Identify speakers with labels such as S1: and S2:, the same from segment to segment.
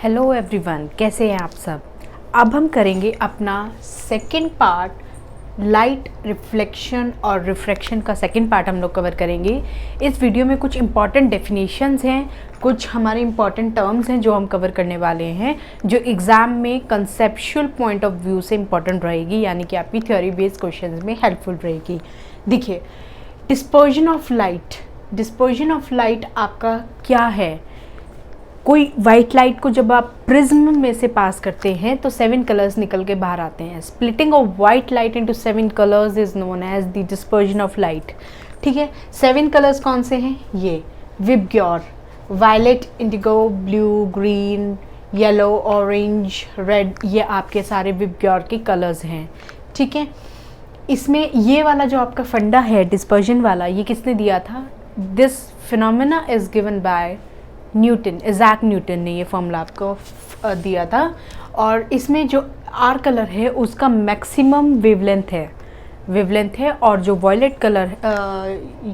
S1: Hello everyone, कैसे हैं आप सब। अब हम करेंगे अपना सेकंड पार्ट, लाइट रिफ्लेक्शन और रिफ्रैक्शन का सेकंड पार्ट हम लोग कवर करेंगे। इस वीडियो में कुछ इंपॉर्टेंट डेफिनेशंस हैं, कुछ हमारे इंपॉर्टेंट टर्म्स हैं जो हम कवर करने वाले हैं, जो एग्ज़ाम में कंसेप्चुअल पॉइंट ऑफ व्यू से इंपॉर्टेंट रहेगी, यानी कि आपकी थ्योरी बेस्ड क्वेश्चंस में हेल्पफुल रहेगी। देखिए, डिस्पर्जन ऑफ लाइट आपका क्या है। कोई वाइट लाइट को जब आप प्रिज्म में से पास करते हैं तो 7 कलर्स निकल के बाहर आते हैं। Splitting of white light into 7 colours is known as the dispersion of light. ठीक है, 7 कलर्स कौन से हैं? ये VIBGYOR, violet, indigo, blue, green, yellow, orange, red, ये आपके सारे विबग्योर के कलर्स हैं। ठीक है, इसमें ये वाला जो आपका फंडा है डिस्पर्जन वाला, ये किसने दिया था? This phenomena is given by Newton, Isaac Newton ने ये फॉर्मूला आपको दिया था। और इसमें जो आर कलर है उसका मैक्सिमम वेवलेंथ है और जो वॉयलेट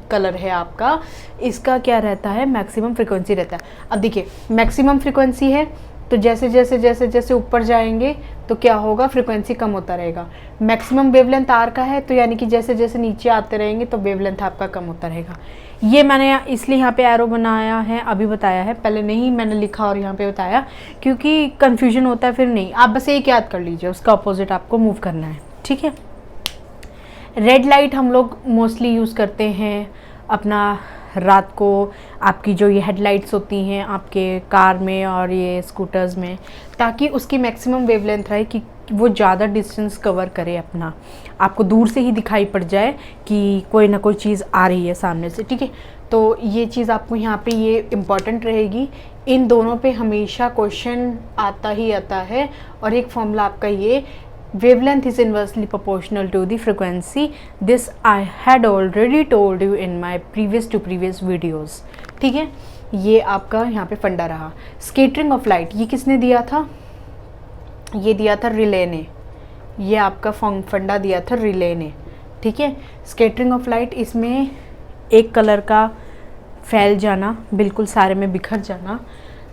S1: कलर है आपका, इसका क्या रहता है? मैक्सिमम फ्रिक्वेंसी रहता है। अब देखिए, मैक्सिमम फ्रिक्वेंसी है तो जैसे ऊपर जाएंगे तो क्या होगा? फ्रिक्वेंसी कम होता रहेगा। मैक्सिमम वेवलेंथ आर का है तो यानी कि जैसे जैसे नीचे आते रहेंगे तो वेवलेंथ आपका कम होता रहेगा। ये मैंने इसलिए यहाँ पे एरो बनाया है, अभी बताया है, पहले नहीं मैंने लिखा और यहाँ पे बताया, क्योंकि कन्फ्यूजन होता है फिर नहीं। आप बस एक याद कर लीजिए, उसका अपोजिट आपको मूव करना है। ठीक है, रेड लाइट हम लोग मोस्टली यूज़ करते हैं अपना रात को, आपकी जो ये हेडलाइट्स होती हैं आपके कार में और ये स्कूटर्स में, ताकि उसकी मैक्सिमम वेवलेंथ रहे कि वो ज़्यादा डिस्टेंस कवर करे अपना, आपको दूर से ही दिखाई पड़ जाए कि कोई ना कोई चीज़ आ रही है सामने से। ठीक है, तो ये चीज़ आपको यहाँ पे ये इम्पॉर्टेंट रहेगी। इन दोनों पे हमेशा क्वेश्चन आता ही आता है। और एक फॉर्मूला आपका ये, wavelength is inversely proportional to the frequency. This I had already told you in my previous videos. ठीक है, ये आपका यहाँ पे फंडा रहा। स्केटरिंग ऑफ लाइट ये किसने दिया था? ये दिया था रिले ने। ये आपका फंडा दिया था रिले ने। ठीक है, स्केटरिंग ऑफ लाइट, इसमें एक कलर का फैल जाना, बिल्कुल सारे में बिखर जाना।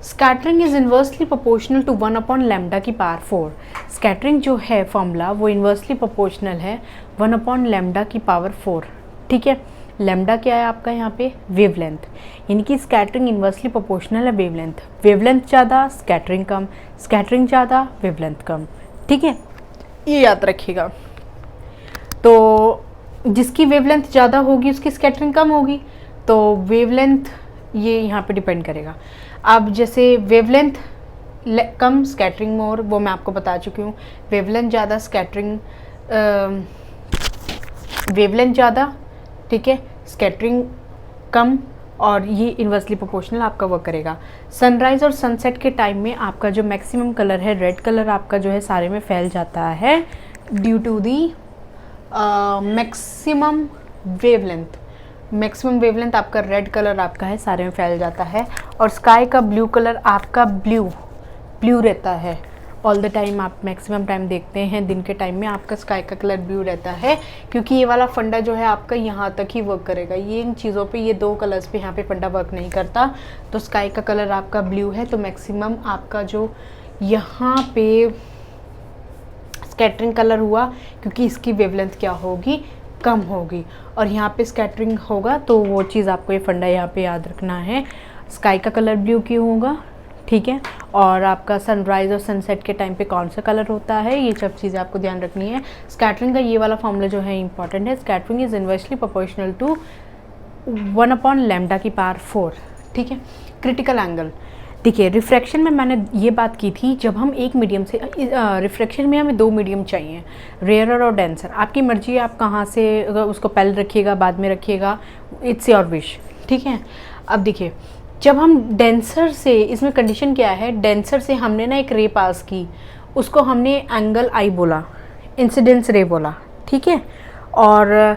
S1: Scattering is inversely proportional to 1/λ की पावर 4। स्कैटरिंग जो है फॉर्मूला वो इन्वर्सली प्रोपोर्शनल है 1/λ की पावर 4। ठीक है, लैम्डा क्या है आपका यहाँ पे? वेवलेंथ, यानी कि स्कैटरिंग इन्वर्सली प्रोपोर्शनल है वेवलेंथ ज़्यादा स्कैटरिंग कम, स्कैटरिंग ज़्यादा वेवलेंथ कम। ठीक है, ये याद रखिएगा। तो जिसकी वेवलेंथ ज़्यादा होगी उसकी स्कैटरिंग कम होगी, तो वेवलेंथ ये यहाँ पे डिपेंड करेगा। अब जैसे वेवलेंथ कम स्कैटरिंग मोर, वो मैं आपको बता चुकी हूँ। वेवलेंथ ज़्यादा स्कैटरिंग, वेवलेंथ ज़्यादा, ठीक है, स्कैटरिंग कम, और ये इन्वर्सली प्रोपोर्शनल आपका वर्क करेगा। सनराइज़ और सनसेट के टाइम में आपका जो मैक्सिमम कलर है, रेड कलर आपका जो है सारे में फैल जाता है due to the maximum wavelength आपका रेड कलर आपका है सारे में फैल जाता है। और स्काई का ब्लू कलर आपका ब्लू रहता है ऑल द टाइम। आप मैक्सिमम टाइम देखते हैं दिन के टाइम में आपका स्काई का कलर ब्लू रहता है, क्योंकि ये वाला फंडा जो है आपका यहाँ तक ही वर्क करेगा। ये इन चीज़ों पे, ये 2 कलर्स पे यहाँ पे फंडा वर्क नहीं करता। तो स्काई का कलर आपका ब्लू है, तो मैक्सिमम आपका जो यहाँ पे स्कैटरिंग कलर हुआ, क्योंकि इसकी वेवलेंथ क्या होगी? कम होगी। और यहाँ पे स्कैटरिंग होगा, तो वो चीज़ आपको ये फंडा यहाँ पे याद रखना है। स्काई का कलर ब्लू क्यों होगा? ठीक है, और आपका सनराइज़ और सनसेट के टाइम पे कौन सा कलर होता है, ये सब चीज़ें आपको ध्यान रखनी है। स्कैटरिंग का ये वाला फॉर्मूला जो है इंपॉर्टेंट है। Scattering is inversely proportional to 1/λ की पावर 4। ठीक है, क्रिटिकल एंगल। देखिए, रिफ्रैक्शन में मैंने ये बात की थी, जब हम एक मीडियम से, रिफ्रैक्शन में हमें 2 मीडियम चाहिए, रेयरर और डेंसर। आपकी मर्जी है, आप कहाँ से उसको पहले रखिएगा बाद में रखिएगा, इट्स योर विश। ठीक है, अब देखिए, जब हम डेंसर से, इसमें कंडीशन क्या है? डेंसर से हमने ना एक रे पास की, उसको हमने एंगल आई बोला, इंसिडेंस रे बोला। ठीक है, और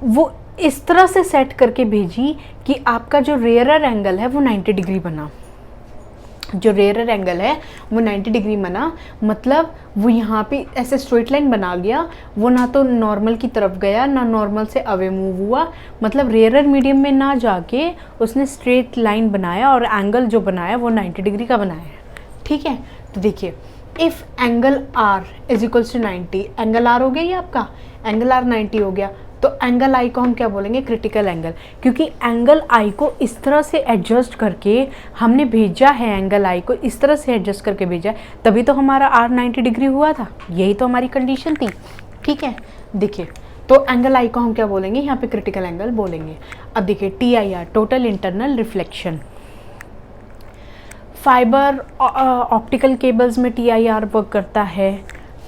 S1: वो इस तरह से सेट करके भेजी कि आपका जो रेयरर एंगल है वो 90 डिग्री बना। जो रेयरर एंगल है वो 90 डिग्री बना, मतलब वो यहाँ पे ऐसे स्ट्रेट लाइन बना गया, वो ना तो नॉर्मल की तरफ गया ना नॉर्मल से अवे मूव हुआ, मतलब रेयरर मीडियम में ना जाके उसने स्ट्रेट लाइन बनाया और एंगल जो बनाया वो 90 डिग्री का बनाया है। ठीक है। तो देखिए if angle R is equals to 90, angle R हो गया ये आपका, एंगल आर 90 हो गया, तो एंगल आई को हम क्या बोलेंगे, क्रिटिकल एंगल, क्योंकि एंगल आई को इस तरह से एडजस्ट करके हमने भेजा है, एंगल आई को इस तरह से एडजस्ट करके भेजा है, तभी तो हमारा आर 90 डिग्री हुआ था, यही तो हमारी कंडीशन थी, ठीक है। देखिए तो एंगल आई को हम क्या बोलेंगे, यहाँ पे क्रिटिकल एंगल बोलेंगे। अब देखिए T I R, total internal reflection, fibre optical cables में टी आई आर वर्क करता है,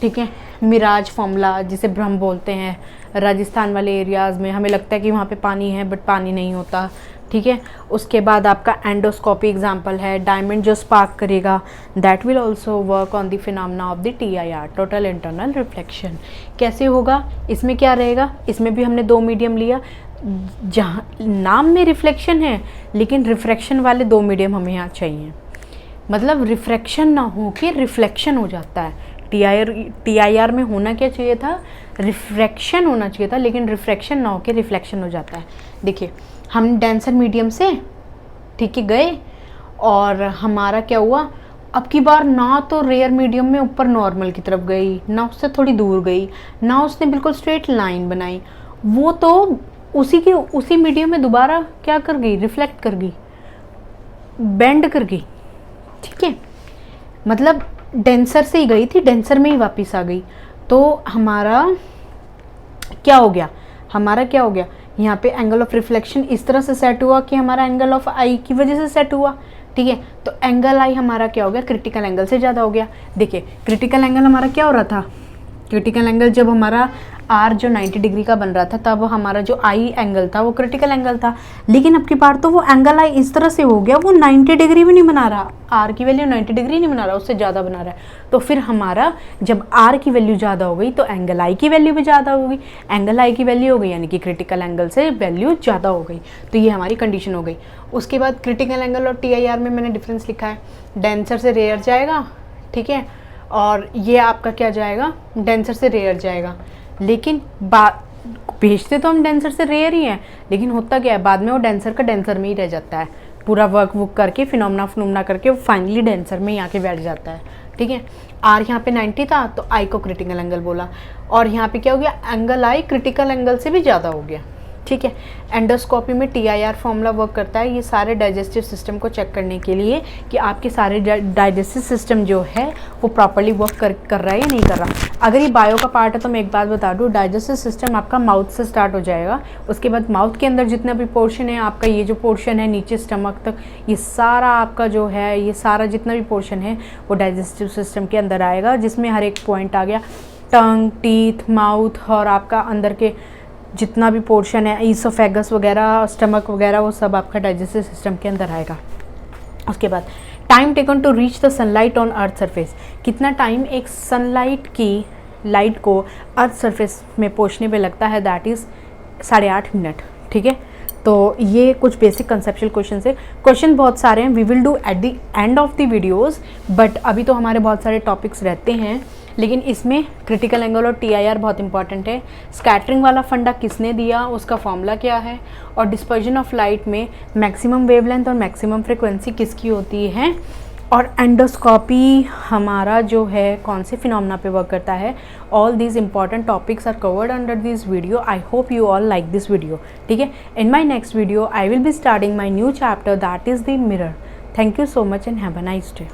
S1: ठीक है। मिराज फॉर्मूला जिसे भ्रम बोलते हैं, राजस्थान वाले एरियाज़ में हमें लगता है कि वहाँ पे पानी है बट पानी नहीं होता, ठीक है। उसके बाद आपका एंडोस्कोपी एग्जांपल है, डायमंड जो स्पार्क करेगा that will also work on the phenomena of the TIR, total internal reflection. कैसे होगा, इसमें क्या रहेगा, इसमें भी हमने दो मीडियम लिया, जहाँ नाम में रिफ्लेक्शन है लेकिन रिफ्रैक्शन वाले दो मीडियम हमें यहाँ चाहिए, मतलब रिफ्रैक्शन ना हो के रिफ्लेक्शन हो जाता है। TIR में होना क्या चाहिए था, रिफ्रैक्शन होना चाहिए था, लेकिन रिफ्रैक्शन ना हो के रिफ्लेक्शन हो जाता है। देखिए हम डेंसर मीडियम से ठीक है गए और हमारा क्या हुआ, अब की बार ना तो रेयर मीडियम में ऊपर नॉर्मल की तरफ गई, ना उससे थोड़ी दूर गई, ना उसने बिल्कुल स्ट्रेट लाइन बनाई, वो तो उसी मीडियम में दोबारा क्या कर गई, रिफ्लेक्ट कर गई, बेंड कर गई, ठीक है। मतलब डेंसर से ही गई थी, डेंसर में ही वापस आ गई, तो हमारा क्या हो गया, यहाँ पे एंगल ऑफ रिफ्लेक्शन इस तरह से सेट हुआ कि हमारा एंगल ऑफ आई की वजह से सेट हुआ, ठीक है। तो एंगल आई हमारा क्या हो गया, क्रिटिकल एंगल से ज़्यादा हो गया। देखिए क्रिटिकल एंगल हमारा क्या हो रहा था, क्रिटिकल एंगल जब हमारा आर जो 90 डिग्री का बन रहा था तब हमारा जो आई एंगल था वो क्रिटिकल एंगल था, लेकिन अब की बार तो वो एंगल आई इस तरह से हो गया, वो 90 डिग्री भी नहीं बना रहा, आर की वैल्यू 90 डिग्री नहीं बना रहा, उससे ज़्यादा बना रहा है। तो फिर हमारा जब आर की वैल्यू ज़्यादा हो गई तो एंगल आई की वैल्यू भी ज़्यादा हो गई, एंगल आई की वैल्यू हो गई यानी कि क्रिटिकल एंगल से वैल्यू ज़्यादा हो गई, तो ये हमारी कंडीशन हो गई। उसके बाद क्रिटिकल एंगल और TIR में मैंने डिफरेंस लिखा है, डेंसर से रेयर जाएगा, ठीक है, और ये आपका क्या जाएगा, डेंसर से रेयर जाएगा, लेकिन भेजते तो हम डेंसर से रेयर ही हैं, लेकिन होता क्या है बाद में वो डेंसर का डेंसर में ही रह जाता है, पूरा वर्क करके फिनोमेना करके वो फाइनली डेंसर में ही आके बैठ जाता है, ठीक है। आर यहाँ पे 90 था तो आई को क्रिटिकल एंगल बोला, और यहाँ पे क्या हो गया, एंगल आई क्रिटिकल एंगल से भी ज़्यादा हो गया, ठीक है। एंडोस्कोपी में TIR फॉर्मूला वर्क करता है, ये सारे डाइजेस्टिव सिस्टम को चेक करने के लिए कि आपके सारे डाइजेस्टिव सिस्टम जो है वो प्रॉपर्ली वर्क कर रहा है या नहीं कर रहा। अगर ये बायो का पार्ट है तो मैं एक बात बता दूँ, डाइजेस्टिव सिस्टम आपका माउथ से स्टार्ट हो जाएगा, उसके बाद माउथ के अंदर जितना भी पोर्शन है आपका, ये जो पोर्शन है नीचे स्टमक तक, ये सारा आपका जो है, ये सारा जितना भी पोर्शन है वो डाइजेस्टिव सिस्टम के अंदर आएगा, जिसमें हर एक पॉइंट आ गया, टंग, टीथ, माउथ और आपका अंदर के जितना भी पोर्शन है, ईसोफेगस वगैरह, स्टमक वगैरह, वो सब आपका डाइजेस्टिव सिस्टम के अंदर आएगा। उसके बाद time taken to reach the sunlight on earth surface, कितना टाइम एक सनलाइट की लाइट को अर्थ सरफेस में पहुंचने पे लगता है, दैट इज़ 8.5 मिनट, ठीक है। तो ये कुछ बेसिक कंसेप्चुअल क्वेश्चन है, क्वेश्चन बहुत सारे हैं, we will do at the end of the videos, but अभी तो हमारे बहुत सारे टॉपिक्स रहते हैं, लेकिन इसमें क्रिटिकल एंगल और TIR बहुत इंपॉर्टेंट है। स्कैटरिंग वाला फंडा किसने दिया, उसका फॉर्मूला क्या है, और डिस्पर्जन ऑफ लाइट में मैक्सिमम वेवलेंथ और मैक्सिमम फ्रिक्वेंसी किसकी होती है, और एंडोस्कोपी हमारा जो है कौन से फिनोमेना पे वर्क करता है। All these important topics are covered under this video. I hope you all like this video, ठीक है। In my next video I will be starting my new chapter, that is the mirror. Thank you so much and have a nice day.